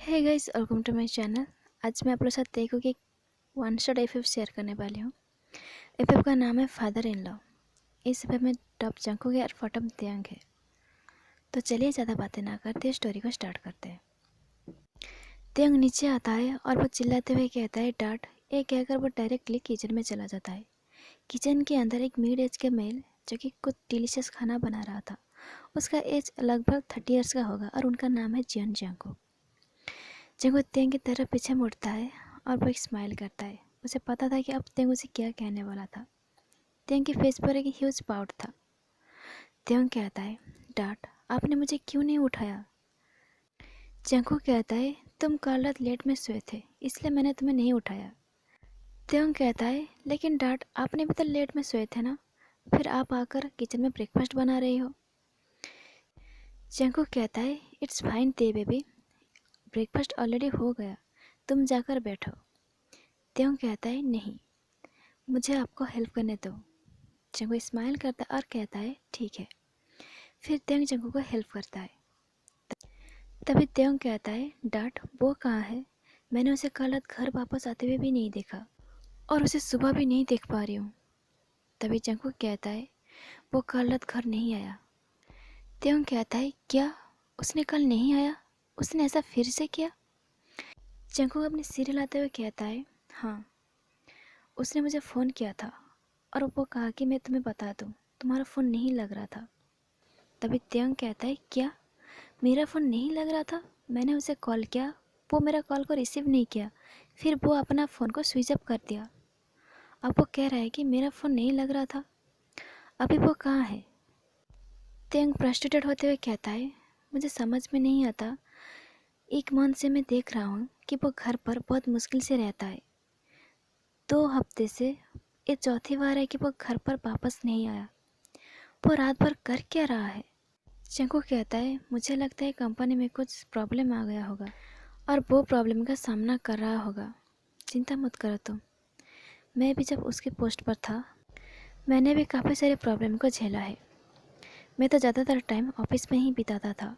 Hey guys, welcome to my channel. आज मैं आप लोग के साथ तेगो की वन शॉट एफएफ शेयर करने वाली हूँ। एफएफ का नाम है फादर इन लॉ। इस एफएफ में टॉप जंकुक है और बॉटम त्यांग है। तो चलिए ज़्यादा बातें ना करते स्टोरी को स्टार्ट करते हैं। त्यांग नीचे आता है और वो चिल्लाते हुए कहता है डाट। ये कहकर वो डायरेक्टली किचन में चला जाता है। किचन के अंदर एक मिड एज के मेल जो कि कुछ डिलीशियस खाना बना रहा था। उसका एज लगभग 30 ईयर्स का होगा और उनका नाम है जियन जंकुक। जंकुक त्यांग की तरफ पीछे मुड़ता है और वो एक स्माइल करता है। उसे पता था कि अब त्यांग उसे क्या कहने वाला था। त्यांग के फेस पर एक ह्यूज पाउट था। त्यांग कहता है डाट, आपने मुझे क्यों नहीं उठाया। जंकुक कहता है तुम कल रात लेट में सोए थे इसलिए मैंने तुम्हें नहीं उठाया। त्यांग कहता है लेकिन डाट, आपने भी तो लेट में सोए थे ना, फिर आप आकर किचन में ब्रेकफास्ट बना रही हो। जंकुक कहता है it's fine they baby, breakfast already हो गया, तुम जाकर बैठो। त्यांग कहता है नहीं, मुझे आपको हेल्प करने दो। जंकुक स्माइल करता है और कहता है ठीक है। फिर त्यांग जंकुक को हेल्प करता है। तभी त्यांग कहता है डाट, वो कहाँ है, मैंने उसे कल रात घर वापस आते हुए भी नहीं देखा और उसे सुबह भी नहीं देख पा रही हूँ। तभी जंकुक कहता है वो कल रात घर नहीं आया। त्यांग कहता है क्या, उसने कल नहीं आया, उसने ऐसा फिर से किया। जंकुक अपने सिर हिलाते हुए कहता है हाँ, उसने मुझे फ़ोन किया था और वो कहा कि मैं तुम्हें बता दूँ, तुम्हारा फ़ोन नहीं लग रहा था। तभी त्यांग कहता है क्या, मेरा फ़ोन नहीं लग रहा था, मैंने उसे कॉल किया, वो मेरा कॉल को रिसीव नहीं किया, फिर वो अपना फ़ोन को स्विच ऑफ कर दिया। अब वो कह रहा है कि मेरा फ़ोन नहीं लग रहा था, अभी वो कहाँ है। त्यांग फ्रस्ट्रेटेड होते हुए कहता है मुझे समझ में नहीं आता, एक मंथ से मैं देख रहा हूँ कि वो घर पर बहुत मुश्किल से रहता है। 2 हफ्ते से ये चौथी बार है कि वो घर पर वापस नहीं आया। वो रात भर कर क्या रहा है। जंकुक कहता है मुझे लगता है कंपनी में कुछ प्रॉब्लम आ गया होगा और वो प्रॉब्लम का सामना कर रहा होगा। चिंता मत करो तुम, मैं भी जब उसके पोस्ट पर था मैंने भी काफ़ी सारे प्रॉब्लम को झेला है। मैं तो ज़्यादातर टाइम ऑफिस में ही बिताता था।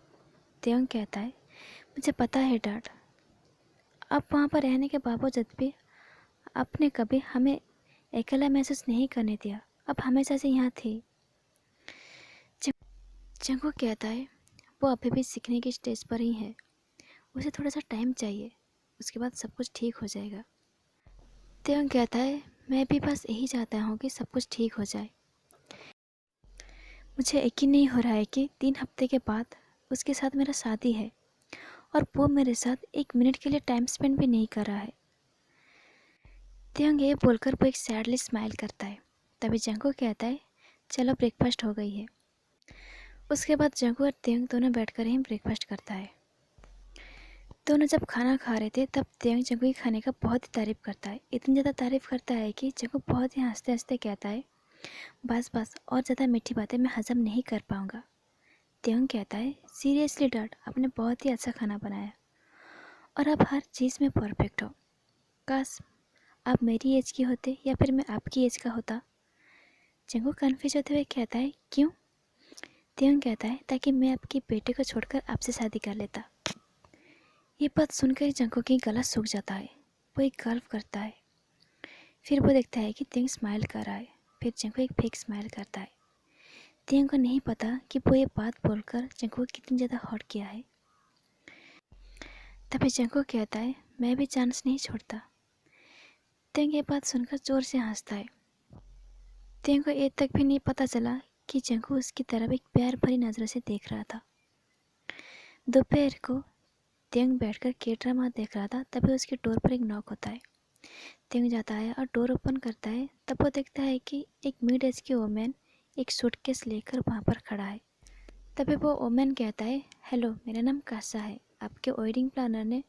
त्यांग कहता है मुझे पता है डाट, अब वहाँ पर रहने के बावजूद भी आपने कभी हमें अकेला महसूस नहीं करने दिया, अब हमेशा से यहाँ थी। जंकुक कहता है वो अभी भी सीखने की स्टेज पर ही है, उसे थोड़ा सा टाइम चाहिए, उसके बाद सब कुछ ठीक हो जाएगा। त्यांग कहता है मैं भी बस यही चाहता हूँ कि सब कुछ ठीक हो जाए। मुझे यकीन नहीं हो रहा है कि 3 हफ्ते के बाद उसके साथ मेरा शादी है और वो मेरे साथ 1 मिनट के लिए टाइम स्पेंड भी नहीं कर रहा है। त्यांग ये बोलकर वो एक सैडली स्माइल करता है। तभी जंकुक कहता है चलो ब्रेकफास्ट हो गई है। उसके बाद जंकुक और त्यांग दोनों बैठकर ही ब्रेकफास्ट करता है। दोनों जब खाना खा रहे थे तब त्यांग जंकुक के खाने का बहुत ही तारीफ़ करता है। इतनी ज़्यादा तारीफ़ करता है कि जंकुक बहुत ही हंसते हंसते कहता है बस बस, और ज़्यादा मीठी बातें मैं हजम नहीं कर पाऊँगा। त्यांग कहता है सीरियसली डैड, आपने बहुत ही अच्छा खाना बनाया और आप हर चीज़ में परफेक्ट हो। काश आप मेरी एज की होते या फिर मैं आपकी एज का होता। जंकुक कन्फ्यूज होते हुए कहता है क्यों। त्यांग कहता है ताकि मैं आपके बेटे को छोड़कर आपसे शादी कर लेता। ये बात सुनकर जंकुक की गला सूख जाता है। वो एक गल्फ करता है, फिर वो देखता है कि त्यांग स्माइल कर रहा है। फिर जंकुक एक फेक स्माइल करता है। त्यांग को नहीं पता कि वो ये बात बोलकर जंकुक को कितनी ज़्यादा हर्ट किया है। तभी जंकुक कहता है मैं भी चांस नहीं छोड़ता। त्यांग ये बात सुनकर जोर से हंसता है। त्यांग को ये तक भी नहीं पता चला कि जंकुक उसकी तरफ एक प्यार भरी नज़रों से देख रहा था। दोपहर को त्यांग बैठकर के ड्रामा देख रहा था, तभी उसकी डोर पर एक नॉक होता है। त्यांग जाता है और डोर ओपन करता है। तब वो देखता है कि एक मिड एज की वोमेन एक सूटकेस लेकर वहाँ पर खड़ा है। तभी वो वोमेन कहता है हेलो, मेरा नाम कासा है, आपके वेडिंग प्लानर ने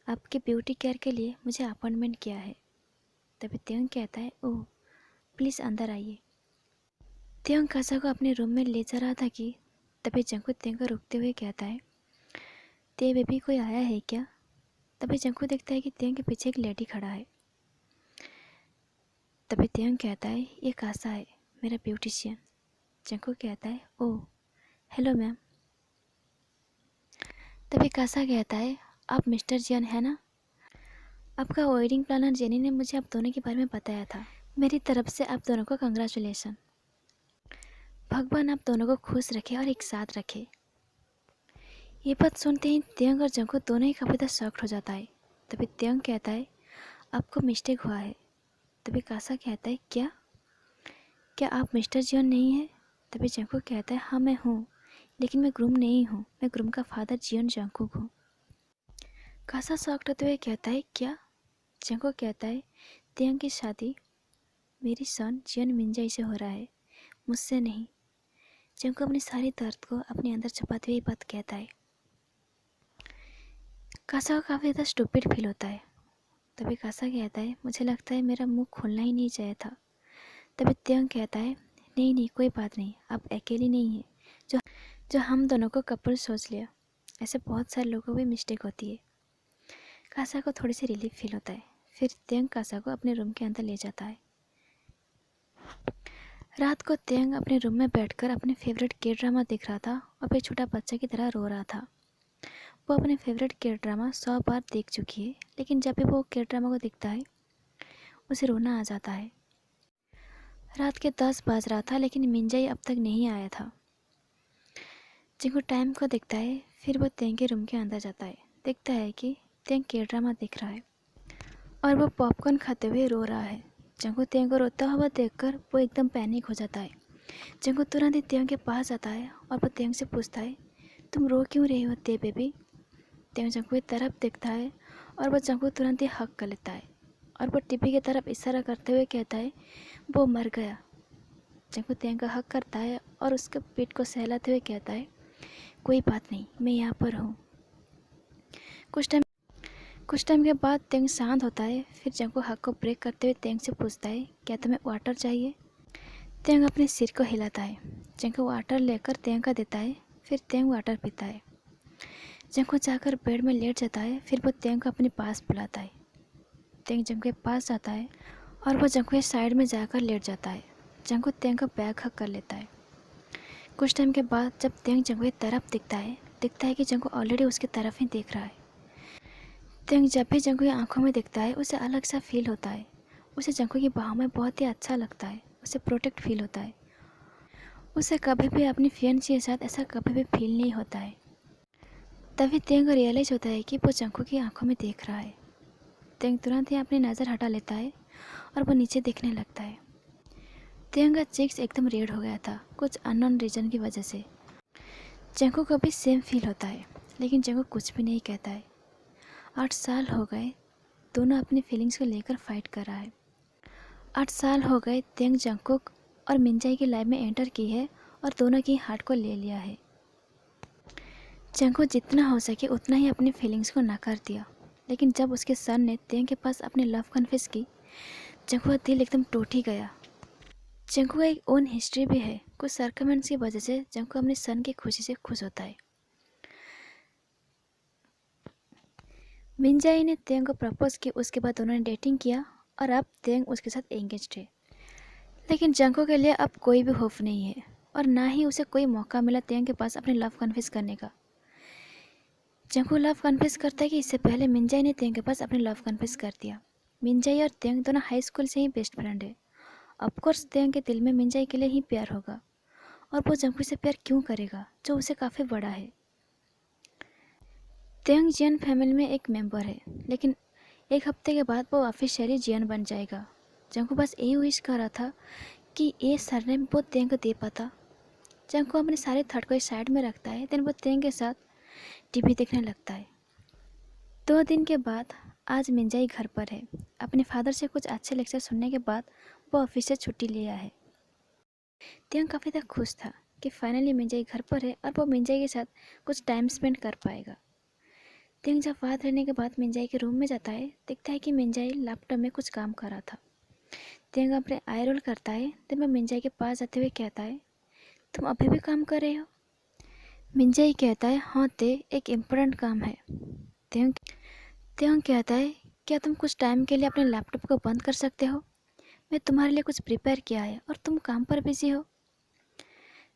आपके ब्यूटी केयर के लिए मुझे अपॉइंटमेंट किया है। तभी त्यांग कहता है ओह प्लीज़ अंदर आइए। त्यांग कासा को अपने रूम में ले जा रहा था कि तभी जंकुक त्यांग को रुकते हुए कहता है ते बेबी कोई आया है क्या। तभी जंकुक देखता है कि त्यांग के पीछे एक लेडी खड़ा है। तभी त्यांग कहता है ये कासा है, मेरा ब्यूटिशियन। जंकुक कहता है ओह हेलो मैम। तभी कासा कहता है आप मिस्टर जियन है ना? आपका वेडिंग प्लानर जेनी ने मुझे आप दोनों के बारे में बताया था। मेरी तरफ से आप दोनों को कंग्रेचुलेसन। भगवान आप दोनों को खुश रखे और एक साथ रखे। ये बात सुनते ही त्यंग और जंगू दोनों ही काफ़ी ज़्यादा शॉक्ड हो जाता है। तभी त्यंग कहता है आपको मिस्टेक हुआ है। तभी कासा कहता है क्या क्या आप मिस्टर जियन नहीं हैं? तभी जंगू कहता है हाँ मैं हूँ, लेकिन मैं ग्रूम नहीं हूँ, मैं ग्रूम का फादर जियन जंगकुक हूँ। कासा शॉक्ड होते हुए कहता है क्या? जंगू कहता है त्यंग की शादी मेरी सन जियन मिंजाई से हो रहा है, मुझसे नहीं। जंगू अपनी सारी दर्द को अपने अंदर छुपाते हुए ये बात कहता है। कासा को काफ़ी ज़्यादा स्टूपिड फील होता है। तभी कासा कहता है मुझे लगता है मेरा मुंह खोलना ही नहीं चाहिए था। तभी त्यंग कहता है नहीं नहीं कोई बात नहीं, आप अकेली नहीं है जो हम दोनों को कपल सोच लिया। ऐसे बहुत सारे लोगों को भी मिस्टेक होती है। कासा को थोड़ी सी रिलीफ फील होता है। फिर त्यंग कासा को अपने रूम के अंदर ले जाता है। रात को त्यंग अपने रूम में बैठकर अपने फेवरेट के ड्रामा देख रहा था और फिर छोटा बच्चा की तरह रो रहा था। वो अपने फेवरेट के ड्रामा 100 बार देख चुकी है, लेकिन जब भी वो के ड्रामा को देखता है उसे रोना आ जाता है। रात के 10 बज रहा था, लेकिन मिंजाई अब तक नहीं आया था। जिंगू टाइम को देखता है, फिर वो त्यंग के रूम के अंदर जाता है। देखता है कि त्यंग के ड्रामा देख रहा है और वो पॉपकॉर्न खाते हुए रो रहा है। जंगू त्यंग को रोता हुआ देखकर वो एकदम पैनिक हो जाता है। जंगू तुरंत ही त्यंग के पास जाता है और वो त्यंग से पूछता है तुम रो क्यों रही हो ते बेबी? त्यंग जंगू की तरफ देखता है और वो जंगू तुरंत ही हक कर लेता है और वो टीपी की तरफ इशारा करते हुए कहता है वो मर गया। जंगू त्यंग का हक करता है और उसके पीठ को सहलाते हुए कहता है कोई बात नहीं, मैं यहाँ पर हूँ। कुछ टाइम के बाद त्यंग शांत होता है। फिर जंगू हक को ब्रेक करते हुए त्यंग से पूछता है क्या तुम्हें वाटर चाहिए? त्यंग अपने सिर को हिलाता है। जंगू वाटर लेकर त्यंग का देता है। फिर त्यंग वाटर पीता है। जंगू जाकर बेड में लेट जाता है। फिर वो त्यंग को अपने पास बुलाता है। त्यंग जंगू के पास जाता है और वो जंगू के साइड में जाकर लेट जाता है। जंगू त्यंग का बैग हक कर लेता है। कुछ टाइम के बाद जब त्यंग जंगू की तरफ दिखता है कि जंगू ऑलरेडी उसकी तरफ ही देख रहा है। त्यंग जब भी जंगू की आंखों में दिखता है उसे अलग सा फील होता है। उसे जंगू की बाहों में बहुत ही अच्छा लगता है। उसे प्रोटेक्ट फील होता है। उसे कभी भी अपनी फियांसी के साथ ऐसा कभी भी फील नहीं होता है। तभी त्यंग को रियलाइज होता है कि वो जंगू की आंखों में देख रहा है। त्यंग तुरंत ही अपनी नज़र हटा लेता है और वो नीचे देखने लगता है। त्यंग का चीक्स एकदम रेड हो गया था, कुछ अननोन रीजन की वजह से। जंगू को भी सेम फील होता है, लेकिन जंगू कुछ भी नहीं कहता है। 8 साल हो गए दोनों अपनी फीलिंग्स को लेकर फाइट कर रहा है। 8 साल हो गए त्यंग जंगकुक और मिंजाई की लाइफ में एंटर की है और दोनों की हार्ट को ले लिया है। जंगकुक जितना हो सके उतना ही अपनी फीलिंग्स को नकार दिया, लेकिन जब उसके सन ने त्यंग के पास अपनी लव कन्फेस की, जंगकुक का दिल एकदम टूट ही गया। जंगकुक का एक ओन हिस्ट्री भी है। कुछ सर्कमस्टेंस की वजह से जंगकुक अपने सन की खुशी से खुश होता है। मिंजाई ने त्यंग को प्रपोज की, उसके बाद उन्होंने डेटिंग किया और अब त्यंग उसके साथ एंगेज्ड है। लेकिन जंगकुक के लिए अब कोई भी होप नहीं है और ना ही उसे कोई मौका मिला त्यंग के पास अपने लव कन्फेस करने का। जंगकुक लव कन्फेस करता है कि इससे पहले मिंजाई ने त्यंग के पास अपने लव कन्फेस कर दिया। मिंजाई और त्यंग दोनों हाई स्कूल से ही बेस्ट फ्रेंड है। ऑफकोर्स त्यंग के दिल में मिंजाई के लिए ही प्यार होगा, और वो जंगकुक से प्यार क्यों करेगा जो उसे काफ़ी बड़ा है। त्यंग जियन फैमिली में एक मेंबर है, लेकिन एक हफ्ते के बाद वो ऑफिशियली जियन बन जाएगा। जंगकुक बस यही विश कर रहा था कि ये सरनेम वो त्यंग को दे पाता। जंगकुक अपने सारे थॉट को साइड में रखता है। देन वो त्यंग के साथ टीवी देखने लगता है। 2 दिन के बाद आज मिंजाई घर पर है। अपने फादर से कुछ अच्छे लेक्चर सुनने के बाद वो ऑफिस से छुट्टी लिया है। त्यंग काफ़ी ज़्यादा खुश था कि फाइनली मिंजाई घर पर है और वो मिंजाई के साथ कुछ टाइम स्पेंड कर पाएगा। त्यंग जब बात रहने के बाद मिंजाई के रूम में जाता है, देखता है कि मिंजाई लैपटॉप में कुछ काम कर रहा था। त्यंग अपने आई रोल करता है। देन वो मिंजाई के पास जाते हुए कहता है तुम अभी भी काम कर रहे हो? मिंजाई कहता है हाँ ते, एक इम्पोर्टेंट काम है। त्यंग त्यंग कहता है क्या तुम कुछ टाइम के लिए अपने लैपटॉप को बंद कर सकते हो? मैं तुम्हारे लिए कुछ प्रिपेयर किया है और तुम काम पर बिजी हो।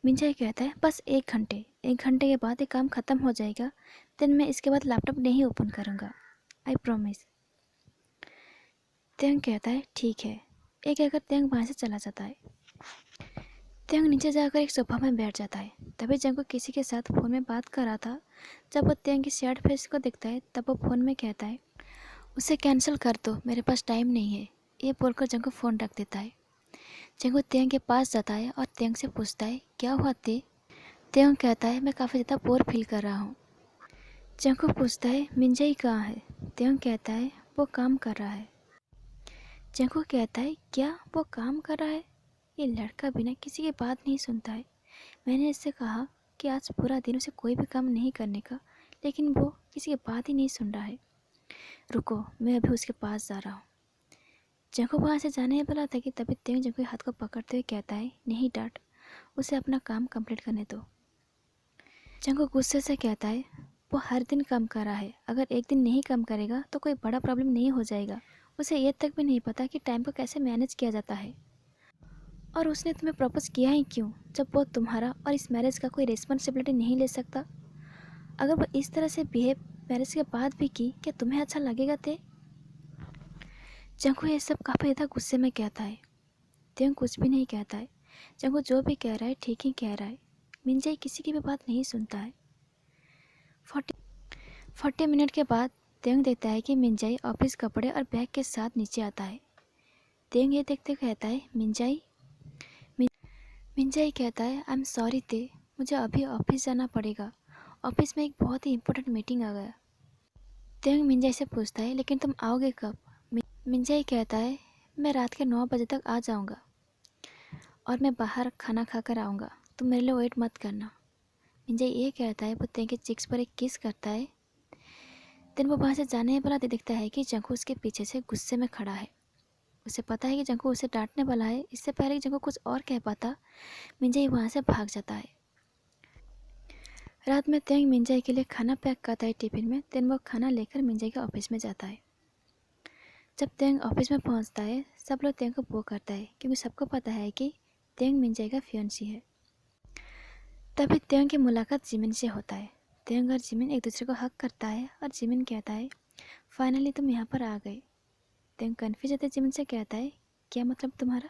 मिंजाई कहता है बस 1 घंटे के बाद ये काम ख़त्म हो जाएगा, देन मैं इसके बाद लैपटॉप नहीं ओपन करूँगा, आई प्रॉमिस। त्यंग कहता है ठीक है। ये कहकर त्यंग वहाँ से चला जाता है। त्यंग नीचे जाकर एक सोफा में बैठ जाता है। तभी जंगू किसी के साथ फ़ोन में बात कर रहा था। जब वो त्यंग की सैड फेस को देखता है तब वो फ़ोन में कहता है उसे कैंसिल कर दो, मेरे पास टाइम नहीं है। ये बोलकर जंगू फ़ोन रख देता है। जंगू त्यंग के पास जाता है और त्यंग से पूछता है क्या हुआ ते? त्यंग कहता है मैं काफ़ी ज़्यादा बोर फील कर रहा हूँ। जंगू पूछता है मिंजाई कहाँ है? त्यंग कहता है वो काम कर रहा है। जंगू कहता है क्या वो काम कर रहा है? ये लड़का बिना किसी की बात नहीं सुनता है। मैंने इससे कहा कि आज पूरा दिन उसे कोई भी काम नहीं करने का, लेकिन वो किसी की बात ही नहीं सुन रहा है। रुको, मैं अभी उसके पास जा रहा हूँ। जंगू वहाँ से जाने वाला था कि तभी त्यंग जंगू के हाथ को पकड़ते हुए कहता है नहीं डांट, उसे अपना काम कंप्लीट करने दो। जंगू गुस्से से कहता है वो हर दिन काम कर रहा है, अगर एक दिन नहीं काम करेगा तो कोई बड़ा प्रॉब्लम नहीं हो जाएगा। उसे ये तक भी नहीं पता कि टाइम को कैसे मैनेज किया जाता है। और उसने तुम्हें प्रपोज किया ही क्यों, जब वो तुम्हारा और इस मैरिज का कोई रिस्पॉन्सिबिलिटी नहीं ले सकता? अगर वो इस तरह से बिहेव मैरिज के बाद भी की, क्या तुम्हें अच्छा लगेगा थे? जंगू ये सब काफ़ी ज़्यादा गुस्से में कहता है। त्यंग कुछ भी नहीं कहता है। जंगू जो भी कह रहा है ठीक ही कह रहा है। मिंजाई किसी की भी बात नहीं सुनता है। 40 मिनट के बाद त्यंग देखता है कि मिंजाई ऑफिस कपड़े और बैग के साथ नीचे आता है। त्यंग ये देखते कहता है मिंजाई। मिंजाई कहता है आई एम सॉरी ते, मुझे अभी ऑफिस जाना पड़ेगा। ऑफिस में एक बहुत ही इंपॉर्टेंट मीटिंग आ गया। त्यंग मिंजाई से पूछता है लेकिन तुम आओगे कब? मिंजाई कहता है मैं रात के 9 बजे तक आ जाऊंगा और मैं बाहर खाना खाकर आऊँगा, तुम मेरे लिए वेट मत करना। मिंजाई ये कहता है वो त्यंग के चिक्स पर एक किस करता है। देन वो वहाँ से जाने वाला देखता है कि जंगू उसके पीछे से गुस्से में खड़ा है। उसे पता है कि जंगू उसे डांटने वाला है। इससे पहले कि जंगू कुछ और कह पाता, मिंजाई वहाँ से भाग जाता है। रात में त्यंग मिंजाई के लिए खाना पैक करता है टिफिन में। देन वो खाना लेकर मिंजाई के ऑफिस में जाता है। जब त्यंग ऑफिस में पहुँचता है सब लोग त्यंग को वो करता है क्योंकि सबको पता है कि त्यंग मिंजाई का फियांसी है। तभी त्यंग की मुलाकात जिमिन से होता है। त्यंग और जिमिन एक दूसरे को हक करता है और जिमिन कहता है फाइनली तुम यहाँ पर आ गए। त्यंग कन्फ्यूज होते जिमिन से कहता है क्या मतलब तुम्हारा?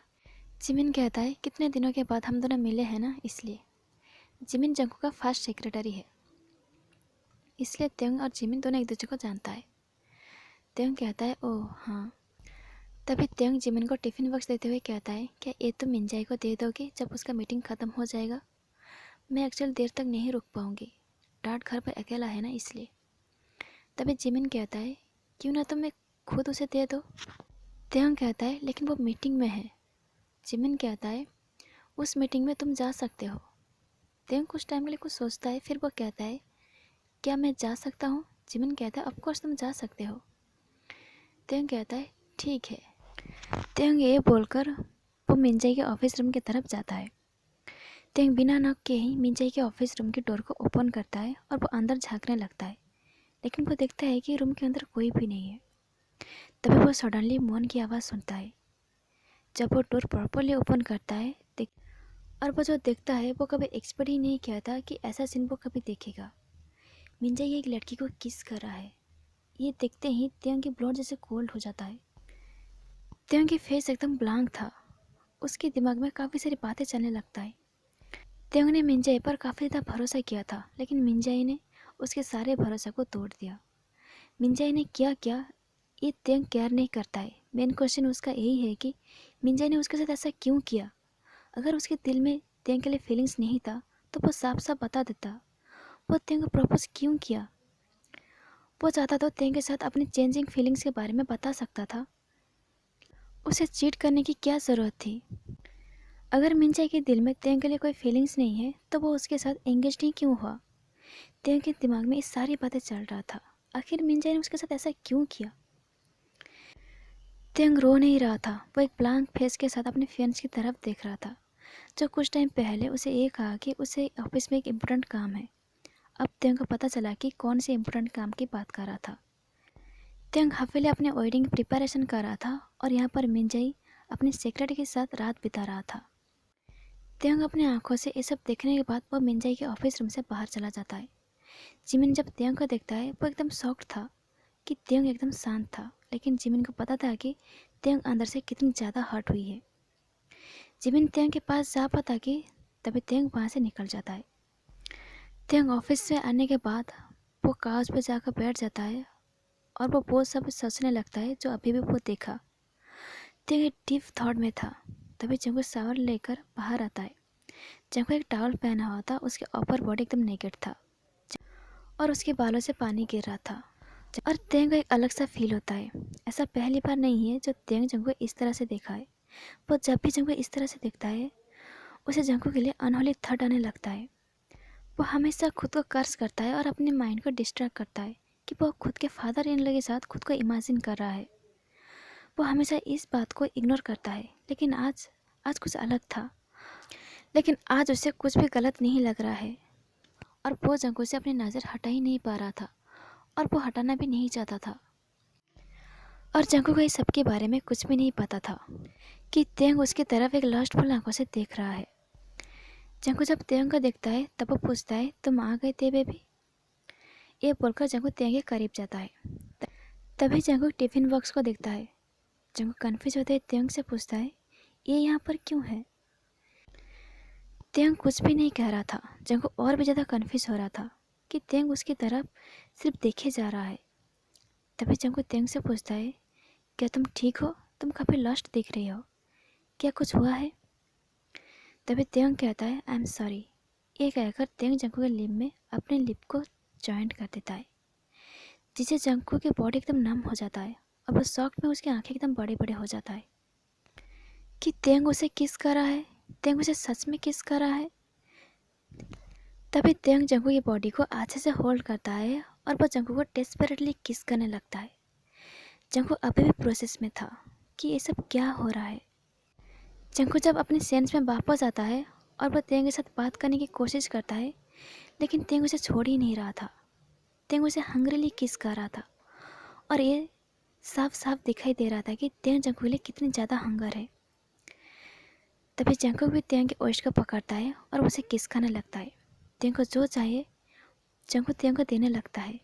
जिमिन कहता है कितने दिनों के बाद हम दोनों मिले हैं ना, इसलिए। जिमिन जंगू का फास्ट सेक्रेटरी है, इसलिए त्यंग और जिमिन दोनों एक दूसरे को जानता है। त्यंग कहता है ओह हाँ। तभी त्यंग जिमिन को टिफ़िन बॉक्स देते हुए कहता है क्या ये तुम मिंजाई को दे दोगे जब उसका मीटिंग ख़त्म हो जाएगा? मैं एक्चुअली देर तक नहीं रुक पाऊँगी, डांट घर पर अकेला है ना, इसलिए। तभी जिमिन कहता है क्यों ना तुम खुद उसे दे दो। त्यंग कहता है लेकिन वो मीटिंग में है। जिमिन कहता है उस मीटिंग में तुम जा सकते हो। त्यंग कुछ टाइम के लिए कुछ सोचता है, फिर वो कहता है क्या मैं जा सकता हूँ? जिमिन कहता है ऑफकोर्स तुम जा सकते हो। त्यंग कहता है ठीक है। त्यंग ये बोलकर वो मिंजाई के ऑफिस रूम की तरफ जाता है। त्यंग बिना नॉक के ही मिंजाई के ऑफिस रूम की डोर को ओपन करता है और वो अंदर झांकने लगता है, लेकिन वो देखता है कि रूम के अंदर कोई भी नहीं है। तभी वो सडनली मोहन की आवाज़ सुनता है। जब वो डोर प्रॉपरली ओपन करता है और वो जो देखता है वो कभी एक्सपेक्ट ही नहीं किया था कि ऐसा सीन वो कभी देखेगा। मिंजाई एक लड़की को किस कर रहा है। ये देखते ही त्यंग की ब्लड जैसे कोल्ड हो जाता है। त्यंग की फेस एकदम ब्लैंक था। उसके दिमाग में काफ़ी सारी बातें चलने लगता है। त्यंग ने मिंजाई पर काफ़ी ज़्यादा भरोसा किया था, लेकिन मिंजाई ने उसके सारे भरोसा को तोड़ दिया। मिंजाई ने क्या किया ये त्यंग केयर नहीं करता है। मेन क्वेश्चन उसका यही है कि मिंजाई ने उसके साथ ऐसा क्यों किया। अगर उसके दिल में त्यंग के लिए फीलिंग्स नहीं था तो वो साफ साफ बता देता। वो त्यंग को प्रपोज क्यों किया? वो चाहता तो त्यंग के साथ अपनी चेंजिंग फीलिंग्स के बारे में बता सकता था। उसे चीट करने की क्या ज़रूरत थी? अगर मिंजाई के दिल में त्यंग के लिए कोई फीलिंग्स नहीं है तो वो उसके साथ एंगेज ही क्यों हुआ? त्यंग के दिमाग में इस सारी बातें चल रहा था। आखिर मिंजाई ने उसके साथ ऐसा क्यों किया? त्यंग रो नहीं रहा था, वो एक ब्लैंक फेस के साथ अपने फ्रेंड्स की तरफ देख रहा था जो कुछ टाइम पहले उसे ये कहा कि उसे ऑफिस में एक इम्पोर्टेंट काम है। अब त्यंग को पता चला कि कौन से इम्पोर्टेंट काम की बात कर रहा था। त्यंग हवेली अपने वेडिंग प्रिपरेशन कर रहा था और यहाँ पर मिंजाई अपने सेक्रेटरी के साथ रात बिता रहा था। त्यंग अपने आंखों से ये सब देखने के बाद वह मिंजाई के ऑफिस रूम से बाहर चला जाता है। जिमिन जब तेंग को देखता है वो एकदम शॉक्ड था कि तेंग एकदम शांत था, लेकिन जिमिन को पता था कि तेंग अंदर से कितनी ज़्यादा हर्ट हुई है। जिमिन तेंग के पास जा पाता कि तभी तेंग वहाँ से निकल जाता है। तेंग ऑफिस से आने के बाद वो काउच पर जाकर बैठ जाता है और वो सब सोचने लगता है जो अभी भी वो देखा। तेंग एक डीप थॉट में था। तभी जंगू शावर लेकर बाहर आता है। जंगू एक टॉवल पहना हुआ था, उसके ऊपर बॉडी एकदम नेकेड था और उसके बालों से पानी गिर रहा था। और तेंग को एक अलग सा फील होता है। ऐसा पहली बार नहीं है जो तेंग जंगू को इस तरह से देखा है। वो जब भी जंगू इस तरह से देखता है उसे जंगू के लिए अनहोली थॉट आने लगता है। वो हमेशा खुद को कर्स करता है और अपने माइंड को डिस्ट्रैक्ट करता है कि वो खुद के फादर इन लॉ के साथ खुद को इमेजिन कर रहा है। वो हमेशा इस बात को इग्नोर करता है, लेकिन आज आज कुछ अलग था। लेकिन आज उसे कुछ भी गलत नहीं लग रहा है और वो जंगू से अपनी नज़र हटा ही नहीं पा रहा था और वो हटाना भी नहीं चाहता था। और जंगू को इस सब के बारे में कुछ भी नहीं पता था कि तेंग उसकी तरफ एक लस्टफुल आंखों से देख रहा है। जंगू जब तेंग को देखता है तब वो पूछता है, तुम आ गए थे बेबी? ये बोलकर जंगू तेंग के करीब जाता है। तभी जंगू टिफिन बॉक्स को देखता है। जंगू कन्फ्यूज होते तेंग से पूछता है, ये यहाँ पर क्यों है? तेंग कुछ भी नहीं कह रहा था। जंगू और भी ज़्यादा कन्फ्यूज हो रहा था कि तेंग उसकी तरफ सिर्फ देखे जा रहा है। तभी जंगू तेंग से पूछता है, क्या तुम ठीक हो? तुम काफ़ी लॉस्ट दिख रही हो, क्या कुछ हुआ है? तभी तेंग कहता है, आई एम सॉरी। ये कहकर तेंग जंगू के लिप में अपने लिप को जॉइंट कर देता है, जिससे जंगू की बॉडी एकदम नम हो जाता है और वो शॉक में उसकी आंखें एकदम बड़े बड़े हो जाता है कि तेंग उसे किस कर रहा है। तेंग उसे सच में किस कर रहा है। तभी तेंग जंगू की बॉडी को अच्छे से होल्ड करता है और वो जंगू को डेस्परेटली किस करने लगता है। जंगू अभी भी प्रोसेस में था कि ये सब क्या हो रहा है। जंगू जब अपने सेंस में वापस आता है और वो तेंग के साथ बात करने की कोशिश करता है, लेकिन तेंग उसे छोड़ ही नहीं रहा था। तेंग उसे हंग्रीली किस कर रहा था और ये साफ साफ दिखाई दे रहा था कि तेंग जंगू के लिए कितनी ज़्यादा हंगर है। तभी जंगू भी तेंग के ओष्ठ को पकड़ता है और उसे किस करने लगता है। तेंग को जो चाहिए जंगू तेंग को देने लगता है।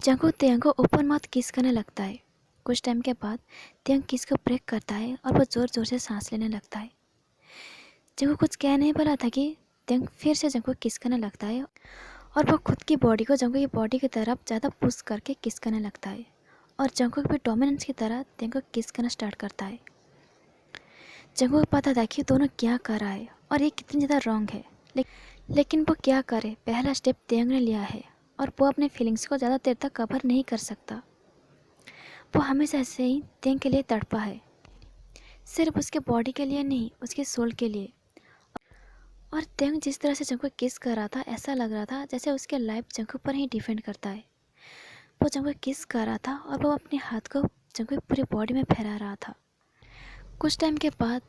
जंगू तेंग को ओपन माउथ किस करने लगता है। कुछ टाइम के बाद तेंग किस को ब्रेक करता है और वो ज़ोर ज़ोर से सांस लेने लगता है। जंगू कुछ कह नहीं पाला था कि तेंग फिर से जंगू किस करने लगता है और वो खुद की बॉडी को जंगू की बॉडी की तरफ ज़्यादा पुश करके किस करने लगता है और जंगू भी डोमिनेंस की तरह तेंग को किस करना स्टार्ट करता है। जंगू को पता था कि दोनों क्या कर रहा है और ये कितनी ज़्यादा रॉन्ग है, लेकिन वो क्या करे, पहला स्टेप तेंग ने लिया है और वो अपने फीलिंग्स को ज़्यादा देर तक कवर नहीं कर सकता। वो हमेशा ऐसे ही तेंग के लिए तड़पा है, सिर्फ उसके बॉडी के लिए नहीं, उसके सोल के लिए। और तेंग जिस तरह से जंगू किस कर रहा था ऐसा लग रहा था जैसे उसके लाइफ जंगू पर ही डिपेंड करता है। वो जंगू किस कर रहा था और वो अपने हाथ को जंगू की पूरी बॉडी में फैला रहा था। कुछ टाइम के बाद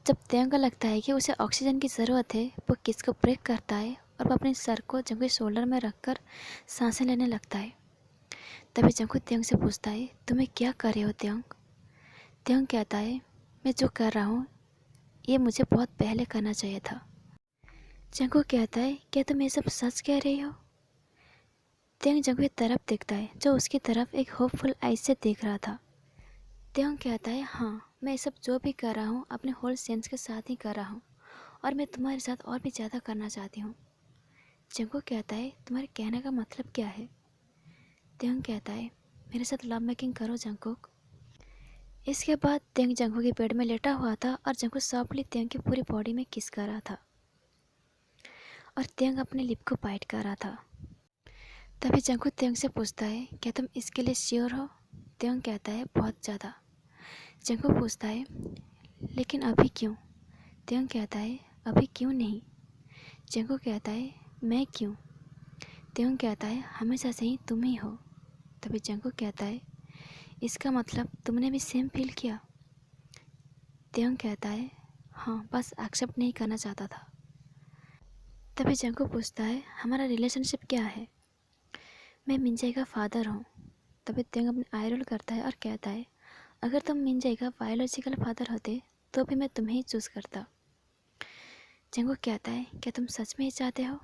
जब तेंग को लगता है कि उसे ऑक्सीजन की ज़रूरत है, वो किस को ब्रेक करता है और वो अपने सर को जंगू के शोल्डर में रखकर सांसें लेने लगता है। तभी जंगू तेंग से पूछता है, तुम्हें क्या कर रहे हो तेंग? तेंग कहता है, मैं जो कर रहा हूँ ये मुझे बहुत पहले करना चाहिए था। जंगू कहता है, क्या तुम ये सब सच कह रही हो? तेंग जंगू की तरफ देखता है जो उसकी तरफ एक होपफुल आइज से देख रहा था। तेंग कहता है, हाँ, मैं ये सब जो भी कर रहा हूँ अपने होल सेंस के साथ ही कर रहा हूँ और मैं तुम्हारे साथ और भी ज़्यादा करना चाहती हूँ। जंगू कहता है, तुम्हारे कहने का मतलब क्या है? तेंग कहता है, मेरे साथ लव मेकिंग करो जंगकुक। इसके बाद तेंग जंगू के बेड में लेटा हुआ था और जंगू सॉफ्टली तेंग की पूरी बॉडी में किस कर रहा था और तेंग अपने लिप को बाइट कर रहा था। तभी जंगू तेंग से पूछता है, क्या तुम इसके लिए श्योर हो? तेंग कहता है, बहुत ज़्यादा। जंगू पूछता है, लेकिन अभी क्यों? तेंग कहता है, अभी क्यों नहीं? जंगू कहता है, मैं क्यों? तेंग कहता है, हमेशा से ही तुम ही हो। तभी जंगू कहता है, इसका मतलब तुमने भी सेम फील किया? तेंग कहता है, हाँ, बस एक्सेप्ट नहीं करना चाहता था। तभी जंगू पूछता है, हमारा रिलेशनशिप क्या है? मैं मिंजाई का फादर हूँ। तभी तेंग अपने आई रोल करता है और कहता है, अगर तुम मिंजाई का बायोलॉजिकल फादर होते तो भी मैं तुम्हें ही चूज़ करता। जंगू कहता है, क्या तुम सच में ही चाहते हो?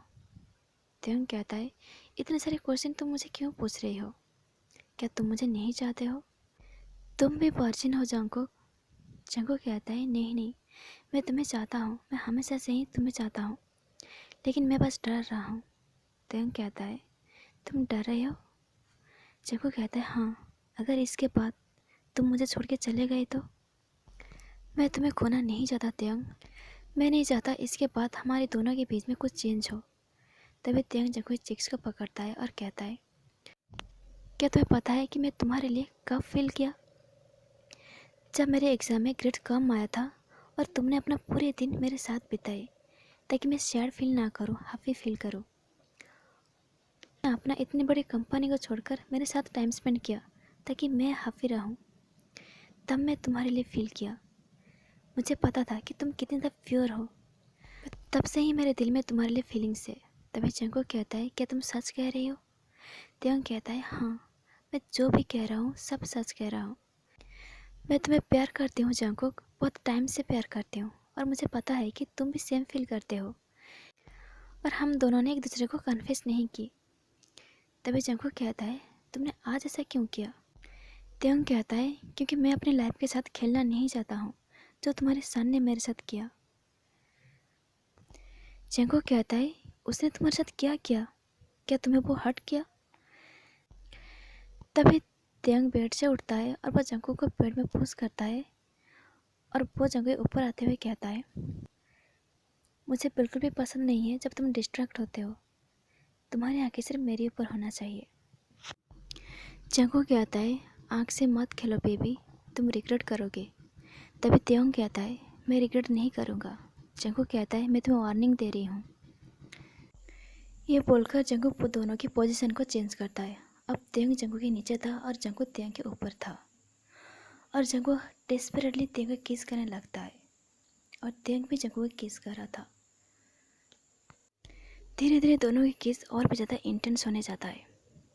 त्यंग कहता है, इतने सारे क्वेश्चन तुम मुझे क्यों पूछ रही हो? क्या तुम मुझे नहीं चाहते हो? तुम भी वर्जिन हो जंगकुक? जंगकुक कहता है, नहीं नहीं, मैं तुम्हें चाहता हूँ, मैं हमेशा से ही तुम्हें चाहता हूँ, लेकिन मैं बस डर रहा हूँ। त्यंग कहता है, तुम डर रहे हो? जंगकुक कहता है, हाँ, अगर इसके बाद तुम मुझे छोड़ के चले गए तो? मैं तुम्हें खोना नहीं चाहता त्यंग, मैं नहीं चाहता इसके बाद हमारे दोनों के बीच में कुछ चेंज हो। तभी त्यंग जंगकुक चिक्स को पकड़ता है और कहता है, क्या तुम्हें पता है कि मैं तुम्हारे लिए कब फील किया? जब मेरे एग्ज़ाम में ग्रेड कम आया था और तुमने अपना पूरे दिन मेरे साथ बिताए ताकि मैं सैड फील ना करूँ, हैप्पी फील करूँ। अपना इतनी बड़ी कंपनी को छोड़कर मेरे साथ टाइम स्पेंड किया ताकि मैं हैप्पी रहूँ। तब मैं तुम्हारे लिए फील किया। मुझे पता था कि तुम कितनी ज़्यादा प्योर हो। तब से ही मेरे दिल में तुम्हारे लिए फीलिंग्स है। तभी जंगकुक कहता है, क्या तुम सच कह रही हो? त्यंग कहता है, हाँ, मैं जो भी कह रहा हूँ सब सच कह रहा हूँ। मैं तुम्हें प्यार करती हूँ जंगकुक, बहुत टाइम से प्यार करती हूँ, और मुझे पता है कि तुम भी सेम फील करते हो, और हम दोनों ने एक दूसरे को कन्फेस नहीं की। तभी जंगकुक कहता है, तुमने आज ऐसा क्यों किया? त्यंग कहता है, क्योंकि मैं अपनी लाइफ के साथ खेलना नहीं चाहता हूँ जो तुम्हारे सन ने मेरे साथ किया। जंगकुक कहता है, उसने तुम्हारे साथ क्या किया? क्या तुम्हें वो हर्ट किया? तभी त्यंग बेड से उठता है और वह जंगकुक को पेट में पुश करता है, और वो जंगकुक ऊपर आते हुए कहता है, मुझे बिल्कुल भी पसंद नहीं है जब तुम डिस्ट्रैक्ट होते हो। तुम्हारी आंखें सिर्फ मेरे ऊपर होना चाहिए। जंगकुक कहता है, आँख से मत खेलो बेबी, तुम रिग्रेट करोगे। तभी त्यंग कहता है, मैं रिग्रेट नहीं करूँगा। जंगकुक कहता है, मैं तुम्हें वार्निंग दे रही हूँ। ये बोलकर जंगकुक दोनों की पोजीशन को चेंज करता है। अब त्यंग जंगकुक के नीचे था और जंगकुक त्यंग के ऊपर था, और जंगकुक डेस्परेटली त्यंग को किस करने लगता है, और त्यंग भी जंगकुक को किस कर रहा था। धीरे धीरे दोनों की किस और भी ज़्यादा इंटेंस होने जाता है।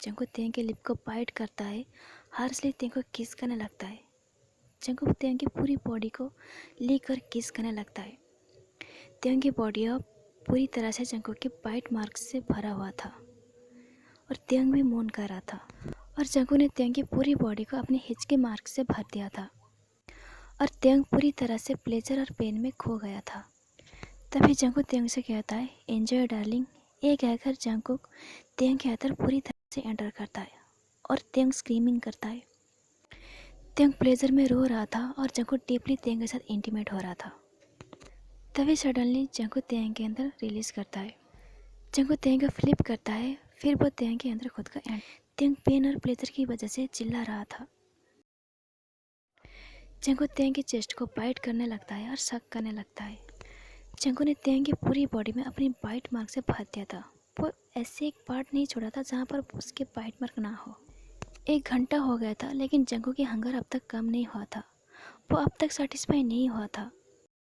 जंगकुक त्यंग के लिप को बाइट करता है, हार्शली त्यंग को किस करने लगता है। जंगकुक त्यंग की पूरी बॉडी को लेकर किस करने लगता है। त्यंग की बॉडी अब पूरी तरह से जंगकुक के बाइट मार्क्स से भरा हुआ था, और त्यंग भी मौन कर रहा था, और जंगकुक ने त्यंग की पूरी बॉडी को अपने हिच के मार्क से भर दिया था, और त्यंग पूरी तरह से प्लेजर और पेन में खो गया था। तभी जंगकुक त्यंग से कहता है, एंजॉय डार्लिंग। ये कहकर जंगकुक त्यंग के अंदर पूरी तरह से एंटर करता है, और त्यंग स्क्रीमिंग करता है। त्यंग प्लेजर में रो रहा था और जंगकुक डीपली त्यंग के साथ इंटीमेट हो रहा था। तभी सडनली जंगकुक त्यंग के अंदर रिलीज करता है। जंगकुक त्यंग को फ्लिप करता है, फिर वो त्यंग के अंदर खुद का एंड। त्यंग पेन और प्लेजर की वजह से चिल्ला रहा था। जंगकुक त्यंग की चेस्ट को बाइट करने लगता है और शक करने लगता है। जंगकुक ने त्यंग की पूरी बॉडी में अपनी बाइट मार्क से भर दिया था। वो ऐसे एक पार्ट नहीं छोड़ा था जहाँ पर उसके बाइट मार्क ना हो। 1 घंटा हो गया था, लेकिन जंगकुक की हंगर अब तक कम नहीं हुआ था। वो अब तक सेटिस्फाई नहीं हुआ था।